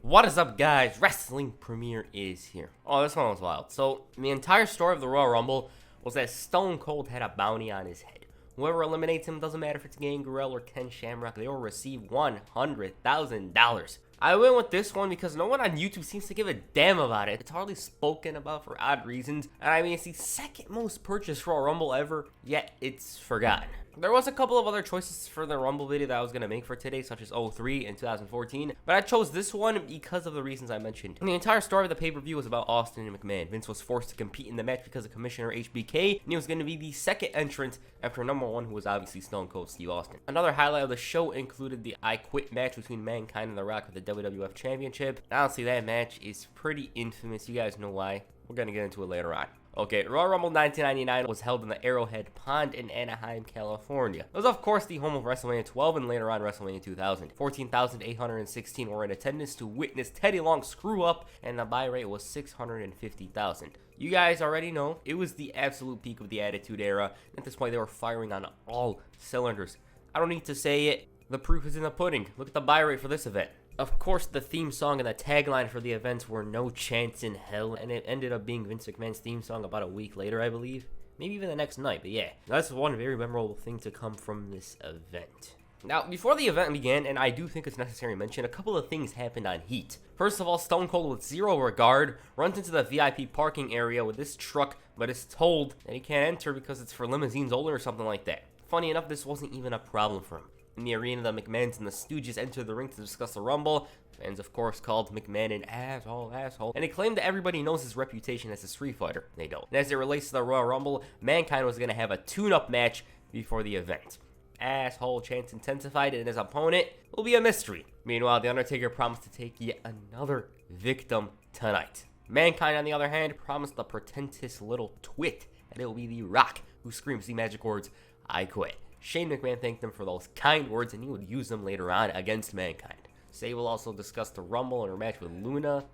What is up, guys? Wrestling Premiere is here. Oh, this one was wild. So, the entire story of the Royal Rumble was that Stone Cold had a bounty on his head. Whoever eliminates him, doesn't matter if it's Gangrel or Ken Shamrock, they will receive $100,000. I went with this one because no one on YouTube seems to give a damn about it. It's hardly spoken about for odd reasons. And I mean, it's the second most purchased Royal Rumble ever, yet it's forgotten. There was a couple of other choices for the Rumble video that I was going to make for today, such as 03 and 2014, but I chose this one because of the reasons I mentioned. And the entire story of the pay-per-view was about Austin and McMahon. Vince was forced to compete in the match because of Commissioner HBK, and he was going to be the second entrant after number one, who was obviously Stone Cold Steve Austin. Another highlight of the show included the I Quit match between Mankind and The Rock for the WWF Championship. Honestly, that match is pretty infamous. You guys know why. We're going to get into it later on. Okay, Royal Rumble 1999 was held in the Arrowhead Pond in Anaheim, California. It was, of course, the home of WrestleMania 12 and later on WrestleMania 2000. 14,816 were in attendance to witness Teddy Long screw up, and the buy rate was 650,000. You guys already know, it was the absolute peak of the Attitude Era. At this point, they were firing on all cylinders. I don't need to say it. The proof is in the pudding. Look at the buy rate for this event. Of course, the theme song and the tagline for the events were No Chance in Hell, and it ended up being Vince McMahon's theme song about a week later, I believe. Maybe even the next night, but yeah. That's one very memorable thing to come from this event. Now, before the event began, and I do think it's necessary to mention, a couple of things happened on Heat. First of all, Stone Cold, with zero regard, runs into the VIP parking area with this truck, but is told that he can't enter because it's for limousines only or something like that. Funny enough, this wasn't even a problem for him. In the arena, the McMahons and the Stooges enter the ring to discuss the Rumble. Fans, of course, called McMahon an asshole, and they claim that everybody knows his reputation as a street fighter. They don't. And as it relates to the Royal Rumble, Mankind was going to have a tune-up match before the event. Asshole chants intensified, and his opponent will be a mystery. Meanwhile, The Undertaker promised to take yet another victim tonight. Mankind, on the other hand, promised the pretentious little twit that it will be The Rock who screams the magic words, "I quit." Shane McMahon thanked him for those kind words, and he would use them later on against Mankind. Sable also discussed the Rumble and her match with Luna.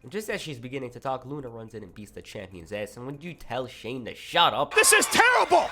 And just as she's beginning to talk, Luna runs in and beats the champion's ass. And when you tell Shane to shut up? This is terrible!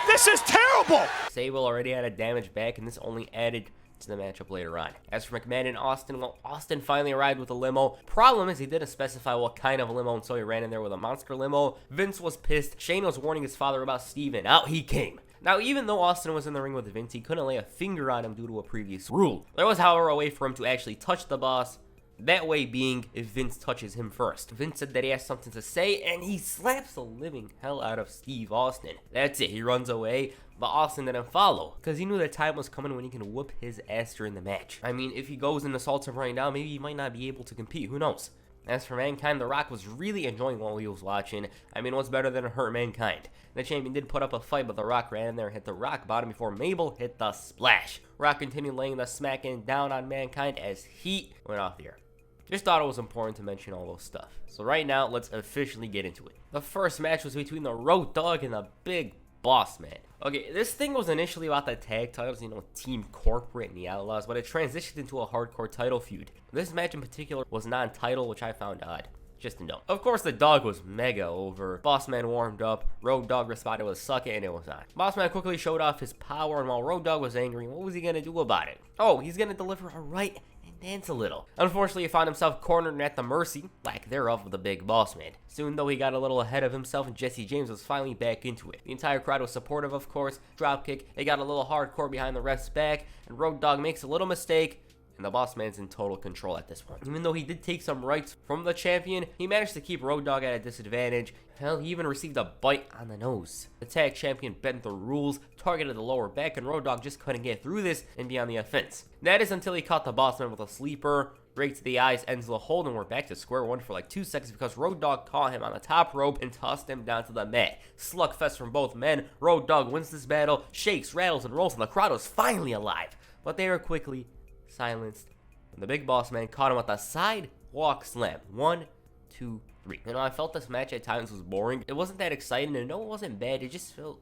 This is terrible! Sable already had a damaged back, and this only added to the matchup later on. As for McMahon and Austin, well, Austin finally arrived with a limo. Problem is, he didn't specify what kind of limo, and so he ran in there with a monster limo. Vince was pissed. Shane was warning his father about Steve, and out he came. Now, even though Austin was in the ring with Vince, he couldn't lay a finger on him due to a previous rule. There was, however, a way for him to actually touch the boss, that way being if Vince touches him first. Vince said that he has something to say, and he slaps the living hell out of Steve Austin. That's it, he runs away, but Austin didn't follow, because he knew that time was coming when he can whoop his ass during the match. I mean, if he goes and assaults him right now, maybe he might not be able to compete, who knows? As for Mankind, The Rock was really enjoying while he was watching. I mean, what's better than a hurt Mankind? The champion did put up a fight, but The Rock ran in there and hit the rock bottom before Mabel hit the splash. Rock continued laying the smacking down on Mankind as Heat went off the air. Just thought it was important to mention all those stuff. So right now, let's officially get into it. The first match was between the Road Dogg and the Big Boss Man. Okay, this thing was initially about the tag titles, Team Corporate and the Outlaws, but it transitioned into a hardcore title feud. This match in particular was non-title, which I found odd. Just a note. Of course, the dog was mega over. Boss Man warmed up. Road Dogg responded with "suck it," and it was on. Boss Man quickly showed off his power, and while Road Dogg was angry, what was he gonna do about it? Oh, he's gonna deliver a right and dance a little. Unfortunately, he found himself cornered and at the mercy, lack thereof, of the Big Boss Man. Soon, though, he got a little ahead of himself, and Jesse James was finally back into it. The entire crowd was supportive, of course. Dropkick. It got a little hardcore behind the ref's back, and Road Dogg makes a little mistake. And the Boss Man's in total control at this point. Even though he did take some rights from the champion, he managed to keep Road Dogg at a disadvantage. Hell, he even received a bite on the nose. The tag champion bent the rules, targeted the lower back, and Road Dogg just couldn't get through this and be on the offense. That is until he caught the Boss Man with a sleeper. Right to the eyes, ends the hold, and we're back to square one for like 2 seconds because Road Dogg caught him on the top rope and tossed him down to the mat. Slugfest from both men. Road Dogg wins this battle, shakes, rattles, and rolls, and the crowd was finally alive. But they were quickly silenced. And the Big Boss Man caught him with a sidewalk slam. 1, 2, 3. I felt this match at times was boring. It wasn't that exciting, and no, it wasn't bad. It just felt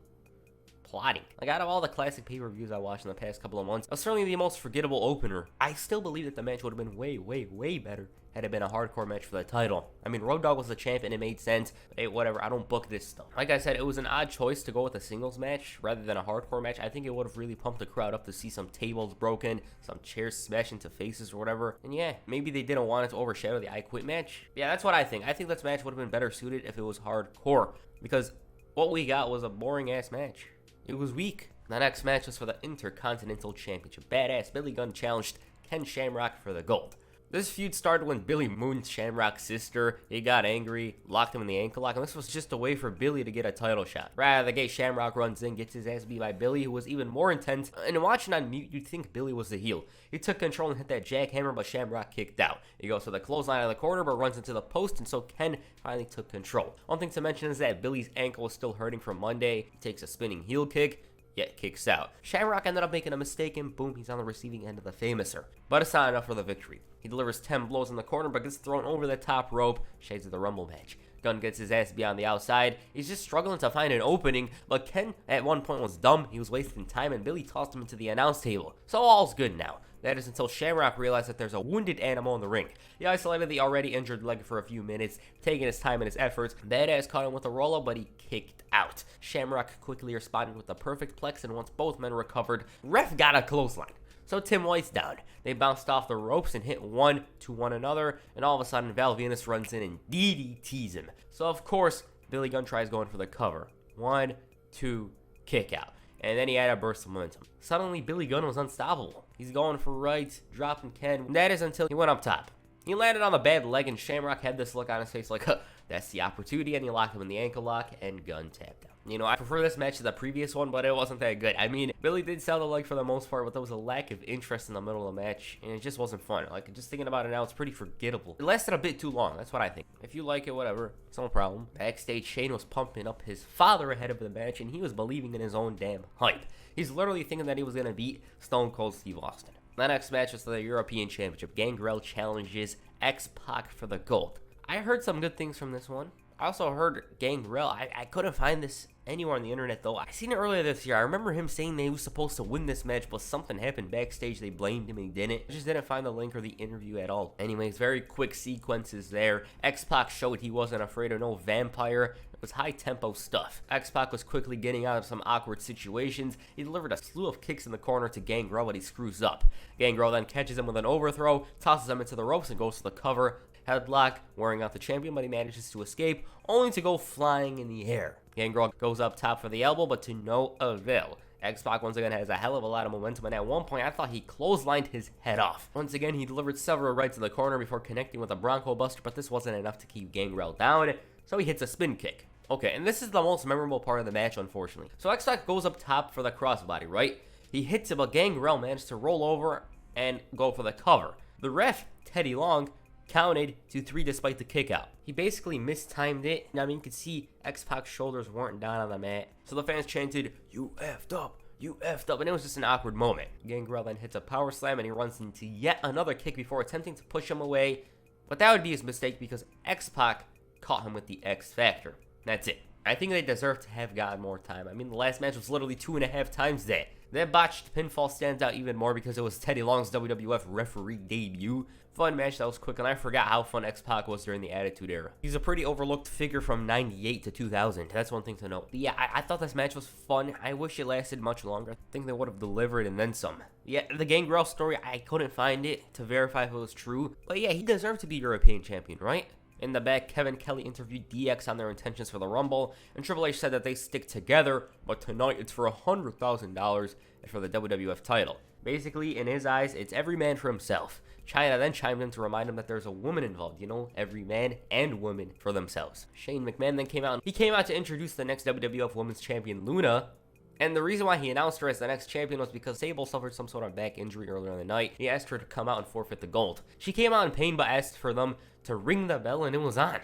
plotting. Like, out of all the classic pay-per-views I watched in the past couple of months, it was certainly the most forgettable opener. I still believe that the match would have been way, way, way better had it been a hardcore match for the title. I mean, Road Dogg was the champ and it made sense. Hey, whatever, I don't book this stuff. Like I said, it was an odd choice to go with a singles match rather than a hardcore match. I think it would have really pumped the crowd up to see some tables broken, some chairs smashed into faces or whatever. And yeah, maybe they didn't want it to overshadow the I Quit match. Yeah, that's what I think. I think this match would have been better suited if it was hardcore, because what we got was a boring ass match. It was weak. The next match was for the Intercontinental Championship. Badass Billy Gunn challenged Ken Shamrock for the gold. This feud started when Billy mooned Shamrock's sister. He got angry, locked him in the ankle lock, and this was just a way for Billy to get a title shot. Right out of the gate, Shamrock runs in, gets his ass beat by Billy, who was even more intense. And watching on mute, you'd think Billy was the heel. He took control and hit that jackhammer, but Shamrock kicked out. He goes to the clothesline of the corner, but runs into the post, and so Ken finally took control. One thing to mention is that Billy's ankle was still hurting from Monday. He takes a spinning heel kick, yet kicks out. Shamrock ended up making a mistake, and boom, he's on the receiving end of the Famouser. But it's not enough for the victory. He delivers 10 blows in the corner, but gets thrown over the top rope. Shades of the Rumble match. Gunn gets his ass beyond the outside. He's just struggling to find an opening, but Ken at one point was dumb. He was wasting time, and Billy tossed him into the announce table. So all's good now. That is until Shamrock realized that there's a wounded animal in the ring. He isolated the already injured leg for a few minutes, taking his time and his efforts. Badass caught him with a roll-up, but he kicked out. Shamrock quickly responded with the perfect plex, and once both men recovered, ref got a clothesline. So Tim White's down. They bounced off the ropes and hit one to one another, and all of a sudden Val Venus runs in and DDTs him. So of course, Billy Gunn tries going for the cover. 1, 2, kick out. And then he had a burst of momentum. Suddenly, Billy Gunn was unstoppable. He's going for rights, dropping Ken. And that is until he went up top. He landed on the bad leg, and Shamrock had this look on his face like, huh, that's the opportunity, and he locked him in the ankle lock, and Gunn tapped out. You know, I prefer this match to the previous one, but it wasn't that good. I mean, Billy did sell the leg for the most part, but there was a lack of interest in the middle of the match, and it just wasn't fun. Like, just thinking about it now, it's pretty forgettable. It lasted a bit too long, that's what I think. If you like it, whatever, it's no problem. Backstage, Shane was pumping up his father ahead of the match, and he was believing in his own damn hype. He's literally thinking that he was going to beat Stone Cold Steve Austin. The next match was for the European Championship. Gangrel challenges X-Pac for the gold. I heard some good things from this one. I also heard Gangrel. I couldn't find this anywhere on the internet, though. I seen it earlier this year. I remember him saying that he was supposed to win this match, but something happened backstage. They blamed him and he didn't. I just didn't find the link or the interview at all. Anyways, very quick sequences there. X-Pac showed he wasn't afraid of no vampire. It was high-tempo stuff. X-Pac was quickly getting out of some awkward situations. He delivered a slew of kicks in the corner to Gangrel, but he screws up. Gangrel then catches him with an overthrow, tosses him into the ropes, and goes to the cover. Headlock, wearing out the champion, but he manages to escape, only to go flying in the air. Gangrel goes up top for the elbow, but to no avail. X-Pac once again has a hell of a lot of momentum, and at one point I thought he clotheslined his head off. Once again, he delivered several rights in the corner before connecting with a Bronco Buster, but this wasn't enough to keep Gangrel down, so he hits a spin kick. Okay, and this is the most memorable part of the match, unfortunately. So X-Pac goes up top for the crossbody, right? He hits it, but Gangrel managed to roll over and go for the cover. The ref, Teddy Long, counted to 3 despite the kick out. He basically mistimed it. I mean, you could see X-Pac's shoulders weren't down on the mat. So the fans chanted, "You effed up, you effed up," and it was just an awkward moment. Gangrel then hits a power slam and he runs into yet another kick before attempting to push him away. But that would be his mistake because X-Pac caught him with the X Factor. That's it. I think they deserve to have gotten more time. I mean, the last match was literally 2.5 times that. That botched pinfall stands out even more because it was Teddy Long's WWF referee debut. Fun match that was quick, and I forgot how fun X-Pac was during the Attitude Era. He's a pretty overlooked figure from 98 to 2000. That's one thing to note. But yeah, I thought this match was fun. I wish it lasted much longer. I think they would have delivered and then some. Yeah, the Gangrel story, I couldn't find it to verify if it was true. But yeah, he deserved to be European champion, right? In the back, Kevin Kelly interviewed DX on their intentions for the Rumble, and Triple H said that they stick together, but tonight it's for $100,000 and for the WWF title. Basically, in his eyes, it's every man for himself. China then chimed in to remind him that there's a woman involved, you know, every man and woman for themselves. Shane McMahon then came out. He came out to introduce the next WWF Women's Champion, Luna. And the reason why he announced her as the next champion was because Sable suffered some sort of back injury earlier in the night. He asked her to come out and forfeit the gold. She came out in pain but asked for them to ring the bell, and it was on.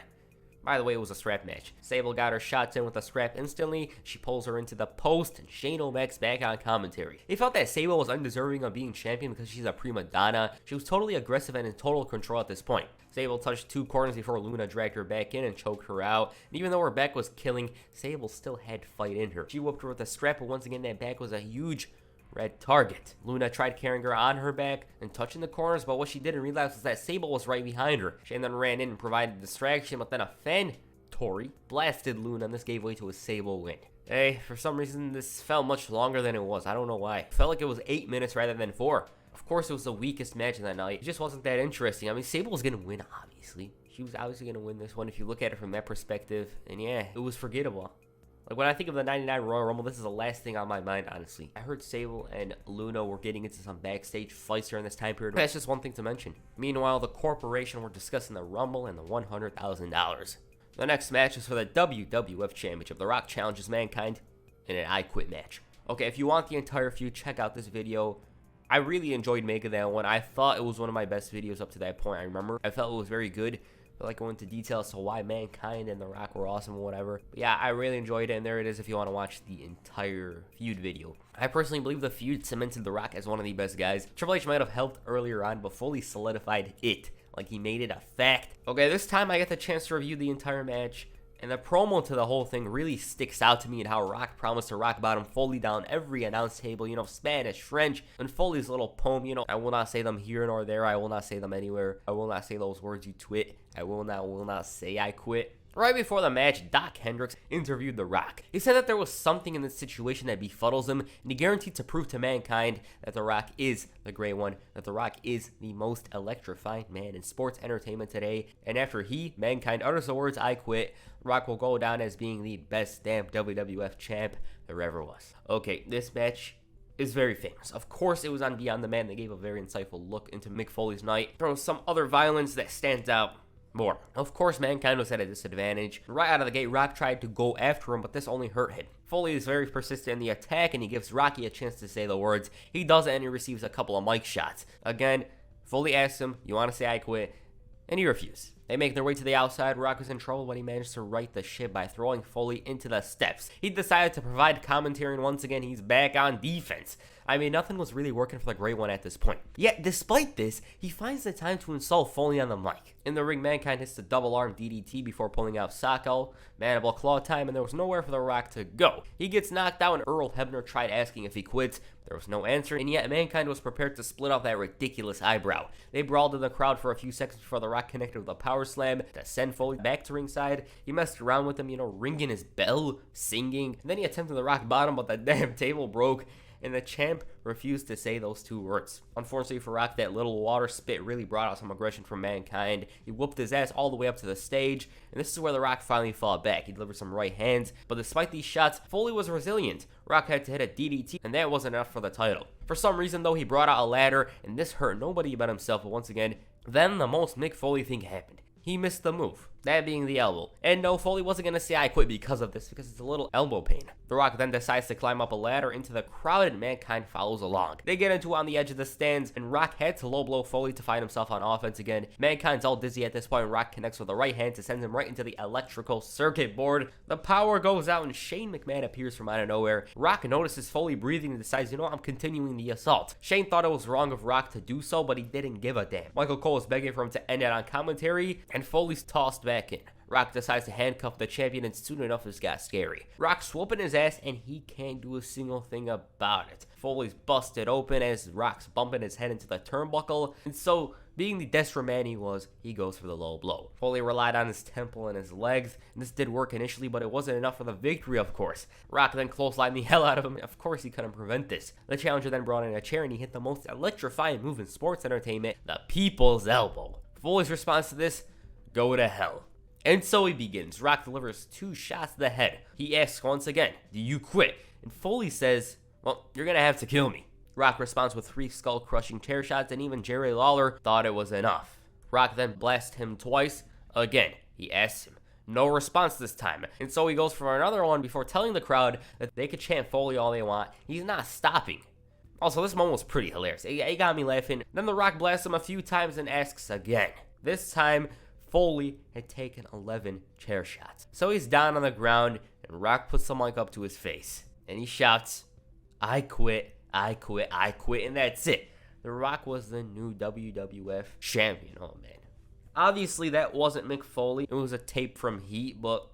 By the way, it was a strap match. Sable got her shots in with a strap instantly. She pulls her into the post, and Shane O'Mac's back on commentary. They felt that Sable was undeserving of being champion because she's a prima donna. She was totally aggressive and in total control at this point. Sable touched 2 corners before Luna dragged her back in and choked her out. And even though her back was killing, Sable still had fight in her. She whooped her with a strap, but once again, that back was a huge red target. Luna tried carrying her on her back and touching the corners, but what she didn't realize was that Sable was right behind her. Shane then ran in and provided distraction, but then a fan Tori blasted Luna, and this gave way to a Sable win. Hey, for some reason, this felt much longer than it was. I don't know why. It felt like it was 8 minutes rather than 4. Of course, it was the weakest match of that night. It just wasn't that interesting. I mean, Sable was going to win, obviously. She was obviously going to win this one if you look at it from that perspective. And yeah, it was forgettable. Like, when I think of the 99 Royal Rumble, this is the last thing on my mind, honestly. I heard Sable and Luna were getting into some backstage fights during this time period. That's just one thing to mention. Meanwhile, the corporation were discussing the Rumble and the $100,000. The next match is for the WWF Championship. The Rock challenges Mankind in an I Quit match. Okay, if you want the entire feud, check out this video. I really enjoyed making that one. I thought it was one of my best videos up to that point. I remember I felt it was very good. I like going into details to why Mankind and The Rock were awesome or whatever. But yeah, I really enjoyed it, and there it is if you want to watch the entire feud video. I personally believe the feud cemented The Rock as one of the best guys. Triple H might have helped earlier on, but fully solidified it. Like, he made it a fact. Okay, this time I get the chance to review the entire match. And the promo to the whole thing really sticks out to me, and how Rock promised to rock bottom Foley down every announce table, you know, Spanish, French, and Foley's little poem, you know, I will not say them here nor there, I will not say them anywhere, I will not say those words you twit, I will not say I quit. Right before the match, Doc Hendricks interviewed The Rock. He said that there was something in this situation that befuddles him, and he guaranteed to prove to Mankind that The Rock is the great one, that The Rock is the most electrifying man in sports entertainment today, and after Mankind, utters the words, I quit, Rock will go down as being the best damn WWF champ there ever was. Okay, this match is very famous. Of course, it was on Beyond the Man. They gave a very insightful look into Mick Foley's night. There was some other violence that stands out more. Of course, Mankind was at a disadvantage. Right out of the gate, Rock tried to go after him, but this only hurt him. Foley is very persistent in the attack, and he gives Rocky a chance to say the words. He does it, and he receives a couple of mic shots. Again, Foley asks him, you want to say I quit? And he refused. They make their way to the outside. Rock was in trouble, but he managed to right the ship by throwing Foley into the steps. He decided to provide commentary, and once again, he's back on defense. I mean, nothing was really working for the Great One at this point. Yet, despite this, he finds the time to insult Foley on the mic. In the ring, Mankind hits the double-arm DDT before pulling out Sacco. Mandible claw time, and there was nowhere for The Rock to go. He gets knocked out, and Earl Hebner tried asking if he quits. There was no answer, and yet Mankind was prepared to split off that ridiculous eyebrow. They brawled in the crowd for a few seconds before The Rock connected with a power slam to send Foley back to ringside. He messed around with him, you know, ringing his bell, singing, and then he attempted the rock bottom, but the damn table broke, and the champ refused to say those two words. Unfortunately for Rock, that little water spit really brought out some aggression from Mankind. He whooped his ass all the way up to the stage, and this is where The Rock finally fought back. He delivered some right hands, but despite these shots, Foley was resilient. Rock had to hit a DDT, and that wasn't enough for the title. For some reason, though, he brought out a ladder, and this hurt nobody but himself, but once again, then the most Mick Foley thing happened. He missed the move, that being the elbow. And no, Foley wasn't going to say I quit because of this, because it's a little elbow pain. The Rock then decides to climb up a ladder into the crowd, and Mankind follows along. They get into it on the edge of the stands, and Rock had to low blow Foley to find himself on offense again. Mankind's all dizzy at this point, and Rock connects with the right hand to send him right into the electrical circuit board. The power goes out, and Shane McMahon appears from out of nowhere. Rock notices Foley breathing and decides, you know what, I'm continuing the assault. Shane thought it was wrong of Rock to do so, but he didn't give a damn. Michael Cole is begging for him to end it on commentary, and Foley's tossed back in. Rock decides to handcuff the champion, and soon enough this got scary. Rock's whooping his ass, and he can't do a single thing about it. Foley's busted open as Rock's bumping his head into the turnbuckle, and so, being the desperate man he was, he goes for the low blow. Foley relied on his temple and his legs, and this did work initially, but it wasn't enough for the victory, of course. Rock then clotheslined the hell out of him, and of course he couldn't prevent this. The challenger then brought in a chair, and he hit the most electrifying move in sports entertainment, the People's Elbow. Foley's response to this, go to hell. And so he begins. Rock delivers 2 shots to the head. He asks once again, do you quit? And Foley says, well, you're gonna have to kill me. Rock responds with 3 skull-crushing chair shots, and even Jerry Lawler thought it was enough. Rock then blasts him twice. Again, he asks him. No response this time, and so he goes for another one before telling the crowd that they could chant Foley all they want. He's not stopping. Also, this moment was pretty hilarious. It got me laughing. Then The Rock blasts him a few times and asks again. This time, Foley had taken 11 chair shots. So he's down on the ground, and Rock puts the mic up to his face, and he shouts, I quit, I quit, I quit, and that's it. The Rock was the new WWF champion. Oh, man. Obviously, that wasn't Mick Foley. It was a tape from Heat, but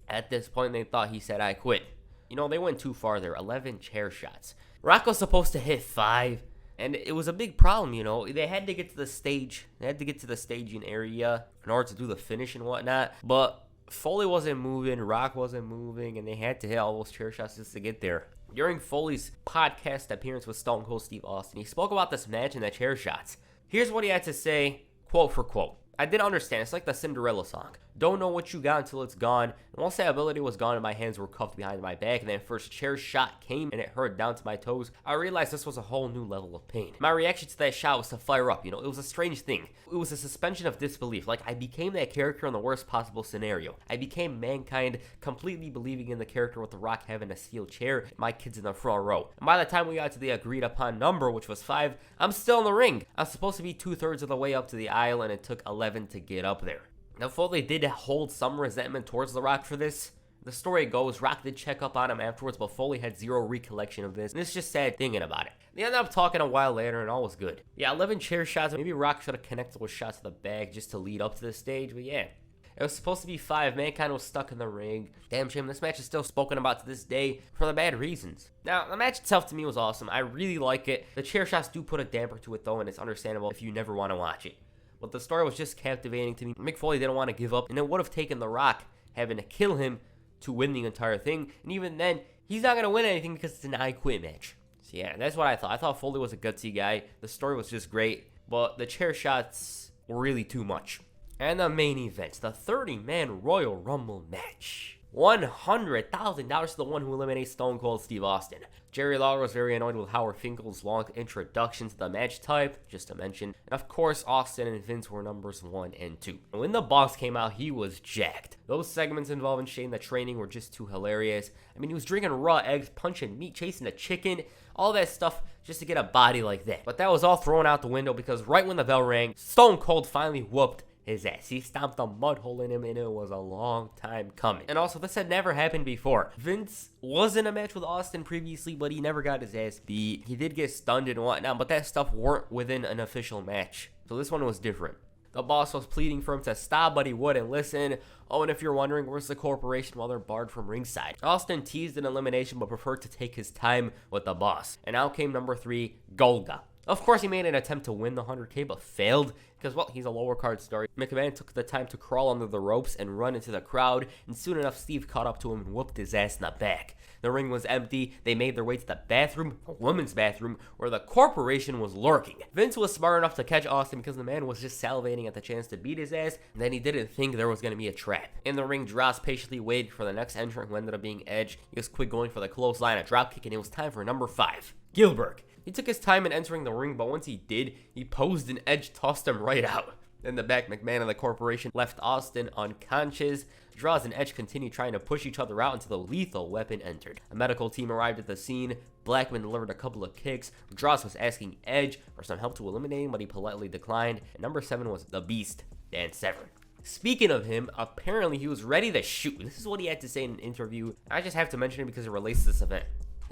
at this point, they thought he said, I quit. You know, they went too far there. 11 chair shots. Rock was supposed to hit 5, and it was a big problem, you know. They had to get to the stage. They had to get to the staging area in order to do the finish and whatnot. But Foley wasn't moving, Rock wasn't moving, and they had to hit all those chair shots just to get there. During Foley's podcast appearance with Stone Cold Steve Austin, he spoke about this match and the chair shots. Here's what he had to say, quote for quote. I didn't understand. It's like the Cinderella song. Don't know what you got until it's gone. And once that ability was gone and my hands were cuffed behind my back and that first chair shot came and it hurt down to my toes, I realized this was a whole new level of pain. My reaction to that shot was to fire up. You know, it was a strange thing. It was a suspension of disbelief. Like, I became that character in the worst possible scenario. I became Mankind, completely believing in the character with The Rock having a steel chair and my kids in the front row. And by the time we got to the agreed upon number, which was 5, I'm still in the ring. I was supposed to be 2/3 of the way up to the aisle and it took 11 to get up there. Now, Foley did hold some resentment towards The Rock for this. The story goes, Rock did check up on him afterwards, but Foley had zero recollection of this, and it's just sad thinking about it. They ended up talking a while later, and all was good. Yeah, 11 chair shots. Maybe Rock should have connected with shots to the bag just to lead up to the stage, but yeah. It was supposed to be 5. Mankind was stuck in the ring. Damn shame, this match is still spoken about to this day for the bad reasons. Now, the match itself to me was awesome. I really like it. The chair shots do put a damper to it, though, and it's understandable if you never want to watch it. But the story was just captivating to me. Mick Foley didn't want to give up, and it would have taken The Rock having to kill him to win the entire thing. And even then, he's not going to win anything because it's an I Quit match. So yeah, that's what I thought. I thought Foley was a gutsy guy. The story was just great, but the chair shots were really too much. And the main event, the 30-man Royal Rumble match. $100,000 to the one who eliminates Stone Cold Steve Austin. Jerry Lawler was very annoyed with Howard Finkel's long introduction to the match type, just to mention. And of course, Austin and Vince were numbers 1 and 2. And when the boss came out, he was jacked. Those segments involving Shane the training were just too hilarious. I mean, he was drinking raw eggs, punching meat, chasing a chicken, all that stuff just to get a body like that. But that was all thrown out the window because right when the bell rang, Stone Cold finally whooped his ass. He stomped a mud hole in him, and it was a long time coming. And also, this had never happened before. Vince was in a match with Austin previously, but he never got his ass beat. He did get stunned and whatnot, but that stuff weren't within an official match. So this one was different. The boss was pleading for him to stop, but he wouldn't listen. Oh, and if you're wondering, where's the corporation while they're barred from ringside? Austin teased an elimination, but preferred to take his time with the boss. And out came number 3, Golga. Of course, he made an attempt to win the 100K, but failed because, well, he's a lower card star. McMahon took the time to crawl under the ropes and run into the crowd, and soon enough, Steve caught up to him and whooped his ass in the back. The ring was empty. They made their way to the bathroom, a women's bathroom, where the corporation was lurking. Vince was smart enough to catch Austin because the man was just salivating at the chance to beat his ass, and then he didn't think there was going to be a trap. In the ring, Droz patiently waited for the next entrant, who ended up being Edge. He was quick going for the clothesline, a dropkick, and it was time for number 5, Gilbert. He took his time in entering the ring, but once he did, he posed and Edge tossed him right out. In the back, McMahon and the corporation left Austin unconscious. Droz and Edge continued trying to push each other out until the lethal weapon entered. A medical team arrived at the scene. Blackman delivered a couple of kicks. Droz was asking Edge for some help to eliminate him, but he politely declined. And number 7 was the Beast, Dan Severn. Speaking of him, apparently he was ready to shoot. This is what he had to say in an interview. I just have to mention it because it relates to this event.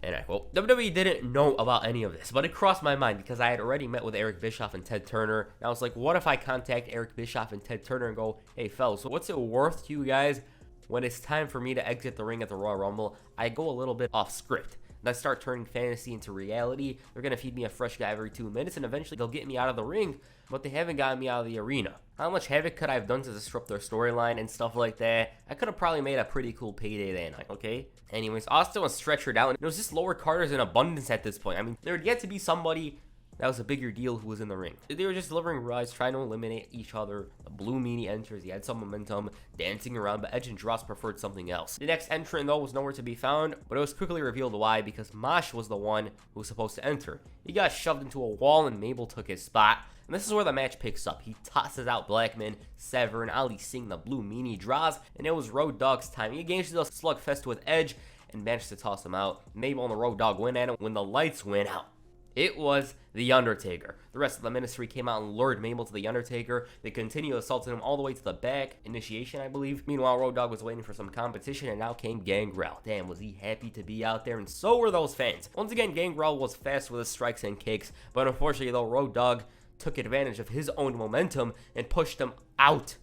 And I quote, WWE didn't know about any of this, but it crossed my mind because I had already met with Eric Bischoff and Ted Turner. And I was like, what if I contact Eric Bischoff and Ted Turner and go, hey, fellas, what's it worth to you guys when it's time for me to exit the ring at the Royal Rumble? I go a little bit off script. And I start turning fantasy into reality. They're going to feed me a fresh guy every 2 minutes, and eventually they'll get me out of the ring, but they haven't gotten me out of the arena. How much havoc could I have done to disrupt their storyline and stuff like that? I could have probably made a pretty cool payday that night, okay? Anyways, Austin was stretchered out, and it was just lower carders in abundance at this point. I mean, there had yet to be somebody that was a bigger deal who was in the ring. They were just delivering rides, trying to eliminate each other. The Blue Meanie enters. He had some momentum, dancing around, but Edge and Droz preferred something else. The next entrant, though, was nowhere to be found, but it was quickly revealed why, because Mosh was the one who was supposed to enter. He got shoved into a wall, and Mabel took his spot. And this is where the match picks up. He tosses out Blackman, Severn, Ali Singh, the Blue Meanie, Droz, and it was Road Dogg's time. He engaged in a slugfest with Edge and managed to toss him out. Mabel and the Road Dogg went at him when the lights went out. It was The Undertaker. The rest of the ministry came out and lured Mabel to The Undertaker. They continued assaulting him all the way to the back. Initiation, I believe. Meanwhile, Road Dogg was waiting for some competition, and now came Gangrel. Damn, was he happy to be out there, and so were those fans. Once again, Gangrel was fast with his strikes and kicks, but unfortunately, though, Road Dogg took advantage of his own momentum and pushed him out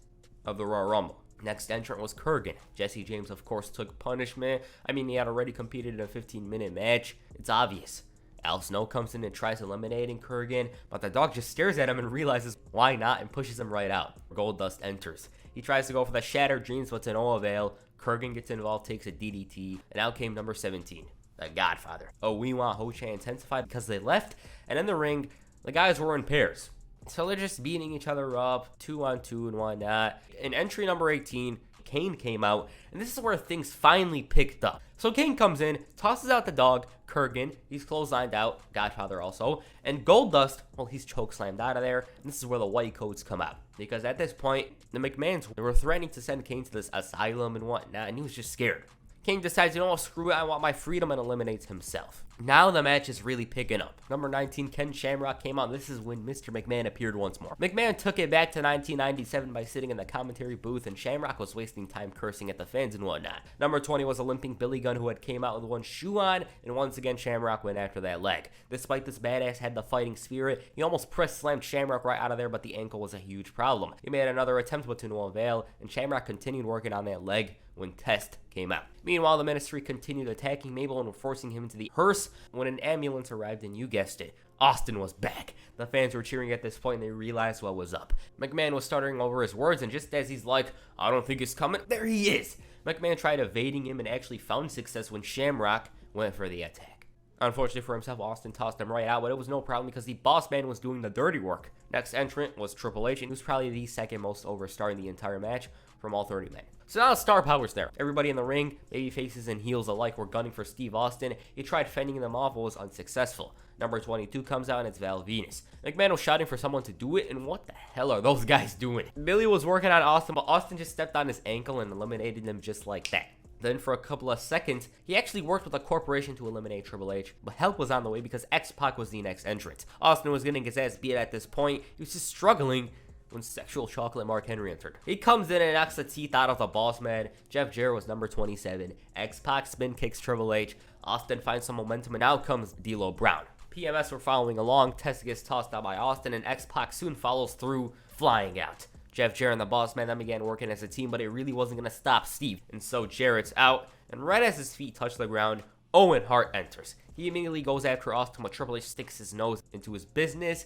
of the Royal Rumble. Next entrant was Kurgan. Jesse James, of course, took punishment. I mean, he had already competed in a 15-minute match. It's obvious. Al Snow comes in and tries eliminating Kurgan, but the dog just stares at him and realizes why not and pushes him right out. Goldust enters. He tries to go for the Shattered Dreams, but to no avail. Kurgan gets involved, takes a DDT, and out came number 17, the Godfather. Oiwa Ho-Chan intensified because they left, and in the ring, the guys were in pairs. So they're just beating each other up, 2-on-2 and whatnot. In entry number 18, Kane came out, and this is where things finally picked up. So Kane comes in, tosses out the dog, Kurgan, he's clotheslined out, Godfather also, and Goldust, well, he's chokeslammed out of there, and this is where the white coats come out. Because at this point, the McMahons, they were threatening to send Kane to this asylum and whatnot, and he was just scared. Kane decides, you know what, screw it, I want my freedom, and eliminates himself. Now the match is really picking up. Number 19, Ken Shamrock came on. This is when Mr. McMahon appeared once more. McMahon took it back to 1997 by sitting in the commentary booth, and Shamrock was wasting time cursing at the fans and whatnot. Number 20 was a limping Billy Gunn who had came out with one shoe on, and once again Shamrock went after that leg. Despite this badass had the fighting spirit, he almost press slammed Shamrock right out of there, but the ankle was a huge problem. He made another attempt but to no avail, and Shamrock continued working on that leg when Test came out. Meanwhile, the Ministry continued attacking Mabel and forcing him into the hearse when an ambulance arrived, and you guessed it, Austin was back. The fans were cheering at this point and they realized what was up. McMahon was stuttering over his words, and just as he's like, I don't think it's coming, there he is. McMahon tried evading him and actually found success when Shamrock went for the attack. Unfortunately for himself, Austin tossed him right out, but it was no problem because the boss man was doing the dirty work. Next entrant was Triple H, and he was probably the second most over star in the entire match from all 30 men. So now the star power's there. Everybody in the ring, baby faces and heels alike, were gunning for Steve Austin. He tried fending them off but was unsuccessful. Number 22 comes out and it's Val Venus. McMahon was shouting for someone to do it, and what the hell are those guys doing? Billy was working on Austin, but Austin just stepped on his ankle and eliminated him just like that. Then for a couple of seconds, he actually worked with a corporation to eliminate Triple H, but help was on the way because X-Pac was the next entrant. Austin was getting his ass beat at this point. He was just struggling when Sexual Chocolate Mark Henry entered. He comes in and knocks the teeth out of the boss man. Jeff Jarrett was number 27. X-Pac spin kicks Triple H. Austin finds some momentum, and out comes D'Lo Brown. PMS were following along. Test gets tossed out by Austin, and X-Pac soon follows through, flying out. Jeff Jarrett and the boss man then began working as a team, but it really wasn't going to stop Steve. And so Jarrett's out, and right as his feet touch the ground, Owen Hart enters. He immediately goes after Austin, but Triple H sticks his nose into his business.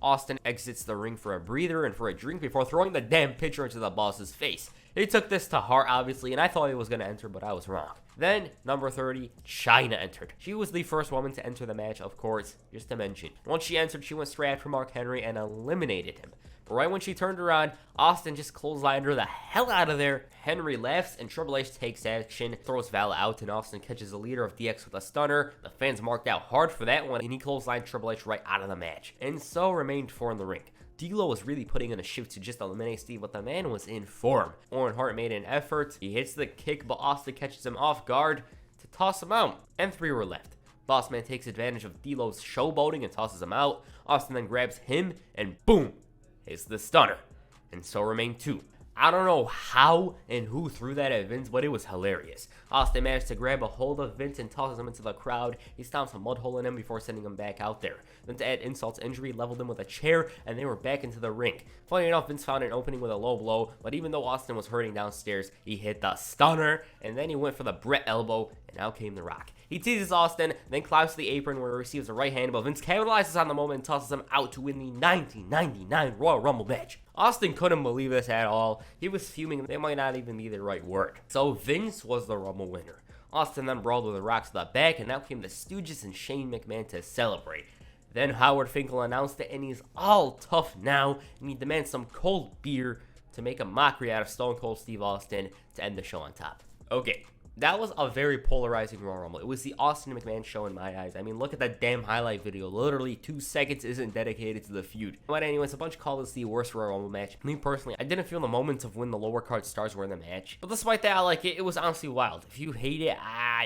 Austin exits the ring for a breather and for a drink before throwing the damn pitcher into the boss's face. He took this to heart, obviously, and I thought he was going to enter, but I was wrong. Then, number 30, Chyna entered. She was the first woman to enter the match, of course, just to mention. Once she entered, she went straight after Mark Henry and eliminated him. But right when she turned around, Austin just clotheslined her the hell out of there. Henry laughs, and Triple H takes action, throws Val out, and Austin catches the leader of DX with a stunner. The fans marked out hard for that one, and he clotheslined Triple H right out of the match. And so remained 4 in the ring. D'Lo was really putting in a shift to just eliminate Steve, but the man was in form. Owen Hart made an effort. He hits the kick, but Austin catches him off guard to toss him out. And 3 were left. Boss man takes advantage of D'Lo's showboating and tosses him out. Austin then grabs him, and boom! Is the stunner, and so remain 2. I don't know how and who threw that at Vince, but it was hilarious. Austin managed to grab a hold of Vince and tosses him into the crowd. He stomps a mud hole in him before sending him back out there. Then to add insult to injury, leveled him with a chair, and they were back into the ring. Funny enough, Vince found an opening with a low blow, but even though Austin was hurting downstairs, he hit the stunner, and then he went for the Brett elbow, and out came The Rock. He teases Austin, then climbs to the apron where he receives a right hand, but Vince capitalizes on the moment and tosses him out to win the 1999 Royal Rumble match. Austin couldn't believe this at all. He was fuming. They might not even be the right word. So Vince was the Rumble winner. Austin then brawled with The Rock to the back, and out came the Stooges and Shane McMahon to celebrate. Then Howard Finkel announced it, and he's all tough now, and he demands some cold beer to make a mockery out of Stone Cold Steve Austin to end the show on top. Okay. That was a very polarizing Royal Rumble. It was the Austin McMahon show in my eyes. I mean, look at that damn highlight video. Literally 2 seconds isn't dedicated to the feud. But anyways, a bunch called this the worst Royal Rumble match. Me personally, I didn't feel the moments of when the lower card stars were in the match. But despite that, I like it. It was honestly wild. If you hate it,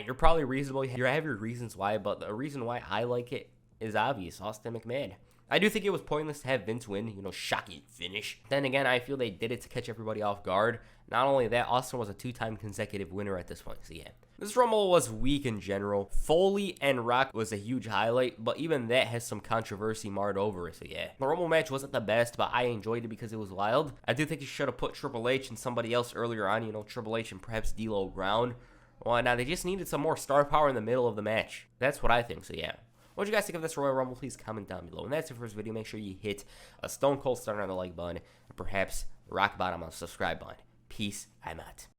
you're probably reasonable. You have your reasons why, but the reason why I like it is obvious. Austin McMahon. I do think it was pointless to have Vince win, shocking finish. Then again, I feel they did it to catch everybody off guard. Not only that, Austin was a 2-time consecutive winner at this point, so yeah. This Rumble was weak in general. Foley and Rock was a huge highlight, but even that has some controversy marred over it, so yeah. The Rumble match wasn't the best, but I enjoyed it because it was wild. I do think you should have put Triple H and somebody else earlier on, Triple H and perhaps D'Lo Brown. Well, now they just needed some more star power in the middle of the match. That's what I think, so yeah. What do you guys think of this Royal Rumble? Please comment down below. And that's it for this video. Make sure you hit a Stone Cold Stunner on the like button and perhaps rock bottom on the subscribe button. Peace. I'm out.